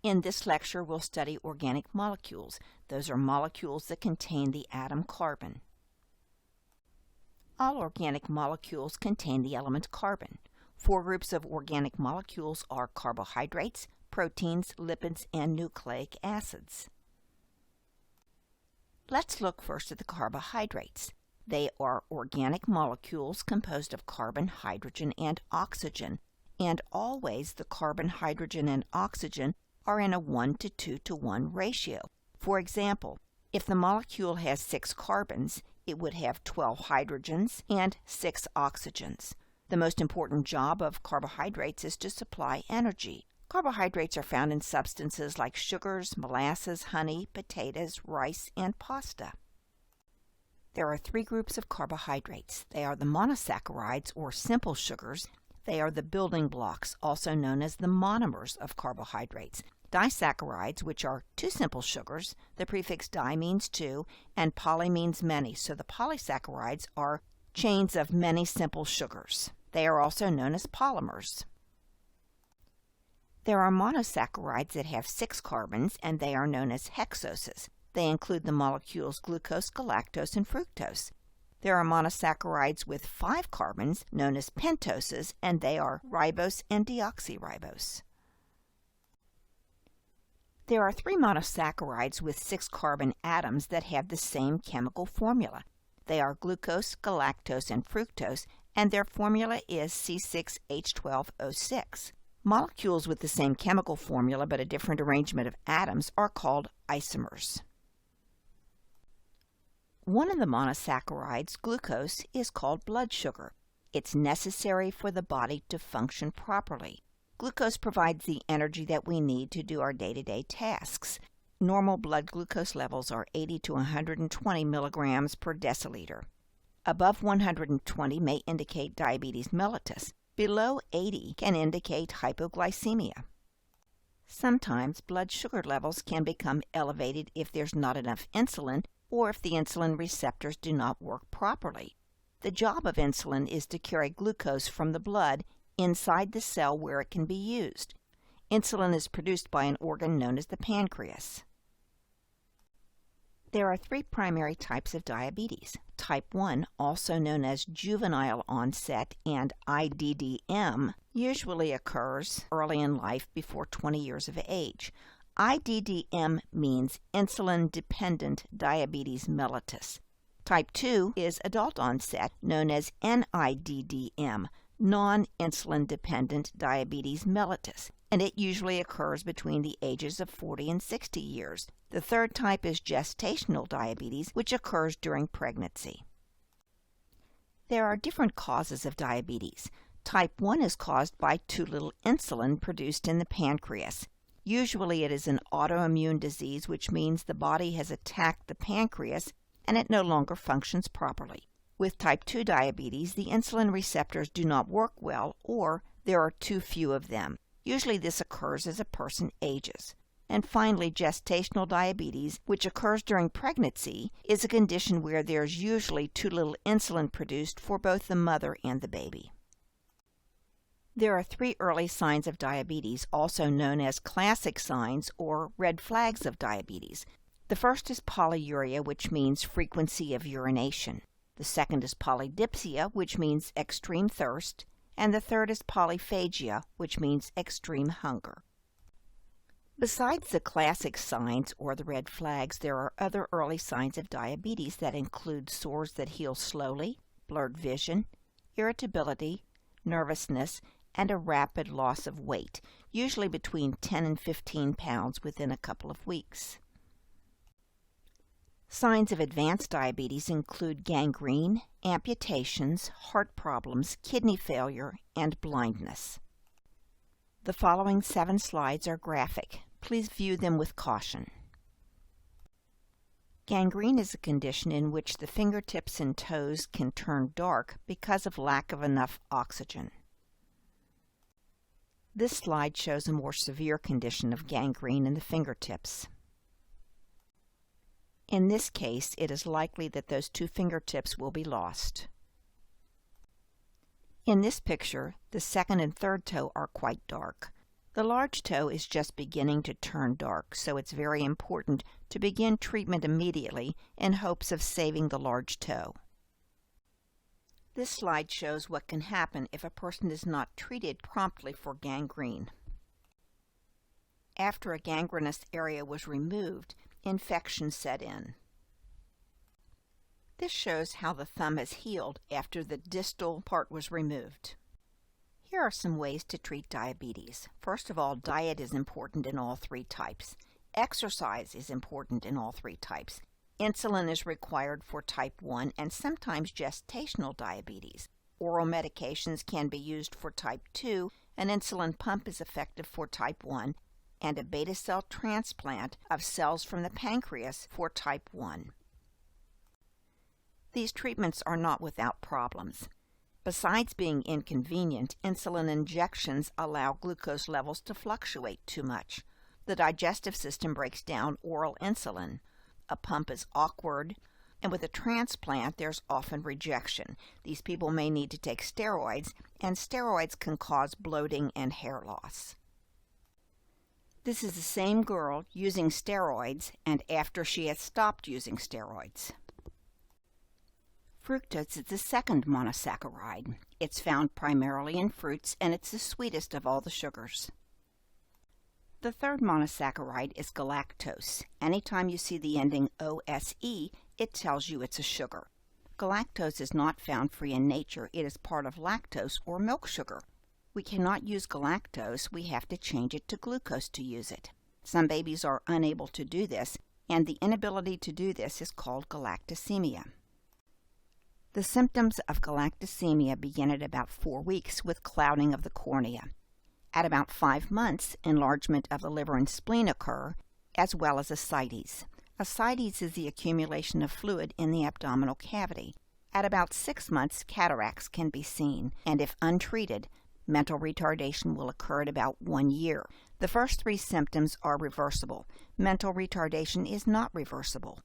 In this lecture, we'll study organic molecules. Those are molecules that contain the atom carbon. All organic molecules contain the element carbon. Four groups of organic molecules are carbohydrates, proteins, lipids, and nucleic acids. Let's look first at the carbohydrates. They are organic molecules composed of carbon, hydrogen, and oxygen, and always the carbon, hydrogen, and oxygen are in a 1 to 2 to 1 ratio. For example, if the molecule has 6 carbons, it would have 12 hydrogens and 6 oxygens. The most important job of carbohydrates is to supply energy. Carbohydrates are found in substances like sugars, molasses, honey, potatoes, rice, and pasta. There are 3 groups of carbohydrates. They are the monosaccharides, or simple sugars. They are the building blocks, also known as the monomers of carbohydrates. Disaccharides, which are 2 simple sugars, the prefix di means 2, and poly means many, so the polysaccharides are chains of many simple sugars. They are also known as polymers. There are monosaccharides that have 6 carbons, and they are known as hexoses. They include the molecules glucose, galactose, and fructose. There are monosaccharides with 5 carbons, known as pentoses, and they are ribose and deoxyribose. There are 3 monosaccharides with 6 carbon atoms that have the same chemical formula. They are glucose, galactose, and fructose, and their formula is C6H12O6. Molecules with the same chemical formula but a different arrangement of atoms are called isomers. One of the monosaccharides, glucose, is called blood sugar. It's necessary for the body to function properly. Glucose provides the energy that we need to do our day-to-day tasks. Normal blood glucose levels are 80 to 120 milligrams per deciliter. Above 120 may indicate diabetes mellitus. Below 80 can indicate hypoglycemia. Sometimes blood sugar levels can become elevated if there's not enough insulin or if the insulin receptors do not work properly. The job of insulin is to carry glucose from the blood inside the cell where it can be used. Insulin is produced by an organ known as the pancreas. There are 3 primary types of diabetes. Type 1, also known as juvenile onset and IDDM, usually occurs early in life before 20 years of age. IDDM means insulin-dependent diabetes mellitus. Type 2 is adult onset, known as NIDDM, non-insulin dependent diabetes mellitus, and it usually occurs between the ages of 40 and 60 years. The third type is gestational diabetes, which occurs during pregnancy. There are different causes of diabetes. Type 1 is caused by too little insulin produced in the pancreas. Usually it is an autoimmune disease, which means the body has attacked the pancreas and it no longer functions properly. With type 2 diabetes, the insulin receptors do not work well, or there are too few of them. Usually this occurs as a person ages. And finally, gestational diabetes, which occurs during pregnancy, is a condition where there is usually too little insulin produced for both the mother and the baby. There are 3 early signs of diabetes, also known as classic signs or red flags of diabetes. The first is polyuria, which means frequency of urination. The second is polydipsia, which means extreme thirst, and the third is polyphagia, which means extreme hunger. Besides the classic signs or the red flags, there are other early signs of diabetes that include sores that heal slowly, blurred vision, irritability, nervousness, and a rapid loss of weight, usually between 10 and 15 pounds within a couple of weeks. Signs of advanced diabetes include gangrene, amputations, heart problems, kidney failure, and blindness. The following 7 slides are graphic. Please view them with caution. Gangrene is a condition in which the fingertips and toes can turn dark because of lack of enough oxygen. This slide shows a more severe condition of gangrene in the fingertips. In this case, it is likely that those 2 fingertips will be lost. In this picture, the second and third toe are quite dark. The large toe is just beginning to turn dark, so it's very important to begin treatment immediately in hopes of saving the large toe. This slide shows what can happen if a person is not treated promptly for gangrene. After a gangrenous area was removed, infection set in. This shows how the thumb has healed after the distal part was removed. Here are some ways to treat diabetes. First of all, diet is important in all three types. Exercise is important in all three types. Insulin is required for type 1 and sometimes gestational diabetes. Oral medications can be used for type 2, an insulin pump is effective for type 1, and a beta cell transplant of cells from the pancreas for type 1. These treatments are not without problems. Besides being inconvenient, insulin injections allow glucose levels to fluctuate too much. The digestive system breaks down oral insulin. A pump is awkward, and with a transplant there's often rejection. These people may need to take steroids, and steroids can cause bloating and hair loss. This is the same girl using steroids and after she has stopped using steroids. Fructose is the second monosaccharide. It's found primarily in fruits and it's the sweetest of all the sugars. The third monosaccharide is galactose. Anytime you see the ending OSE, it tells you it's a sugar. Galactose is not found free in nature. It is part of lactose or milk sugar. We cannot use galactose. We have to change it to glucose to use it. Some babies are unable to do this, and the inability to do this is called galactosemia. The symptoms of galactosemia begin at about 4 weeks with clouding of the cornea. At about 5 months, enlargement of the liver and spleen occur, as well as ascites. Ascites is the accumulation of fluid in the abdominal cavity. At about 6 months, cataracts can be seen, and if untreated, mental retardation will occur at about 1 year. The first 3 symptoms are reversible. Mental retardation is not reversible.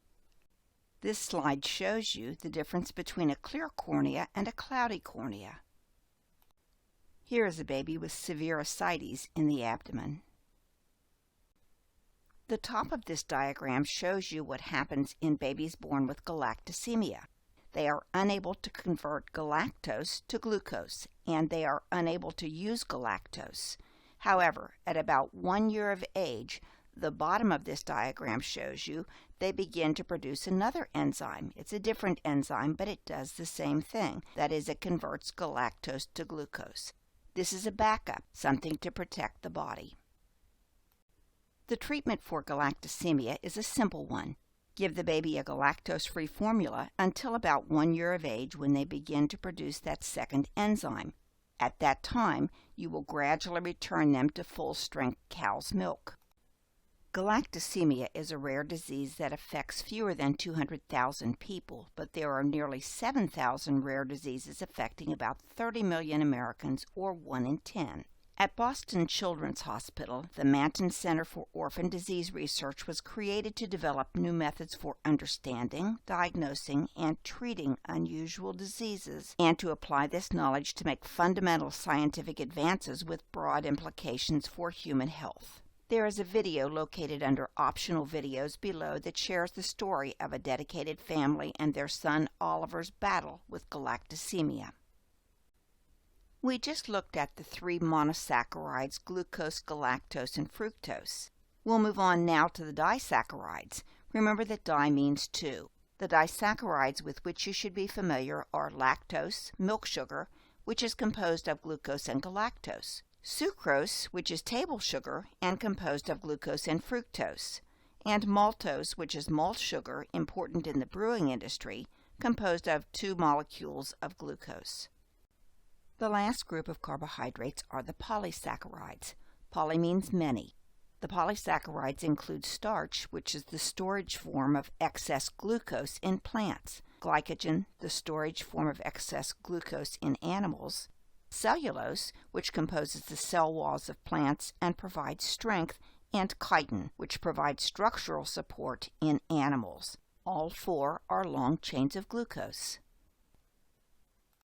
This slide shows you the difference between a clear cornea and a cloudy cornea. Here is a baby with severe ascites in the abdomen. The top of this diagram shows you what happens in babies born with galactosemia. They are unable to convert galactose to glucose, and they are unable to use galactose. However, at about 1 year of age, the bottom of this diagram shows you they begin to produce another enzyme. It's a different enzyme, but it does the same thing. That is, it converts galactose to glucose. This is a backup, something to protect the body. The treatment for galactosemia is a simple one. Give the baby a galactose-free formula until about 1 year of age when they begin to produce that second enzyme. At that time, you will gradually return them to full-strength cow's milk. Galactosemia is a rare disease that affects fewer than 200,000 people, but there are nearly 7,000 rare diseases affecting about 30 million Americans, or 1 in 10. At Boston Children's Hospital, the Manton Center for Orphan Disease Research was created to develop new methods for understanding, diagnosing, and treating unusual diseases, and to apply this knowledge to make fundamental scientific advances with broad implications for human health. There is a video located under optional videos below that shares the story of a dedicated family and their son Oliver's battle with galactosemia. We just looked at the 3 monosaccharides, glucose, galactose, and fructose. We'll move on now to the disaccharides. Remember that di means 2. The disaccharides with which you should be familiar are lactose, milk sugar, which is composed of glucose and galactose. Sucrose, which is table sugar and composed of glucose and fructose, and maltose, which is malt sugar, important in the brewing industry, composed of 2 molecules of glucose. The last group of carbohydrates are the polysaccharides. Poly means many. The polysaccharides include starch, which is the storage form of excess glucose in plants, glycogen, the storage form of excess glucose in animals, cellulose, which composes the cell walls of plants and provides strength, and chitin, which provides structural support in animals. All 4 are long chains of glucose.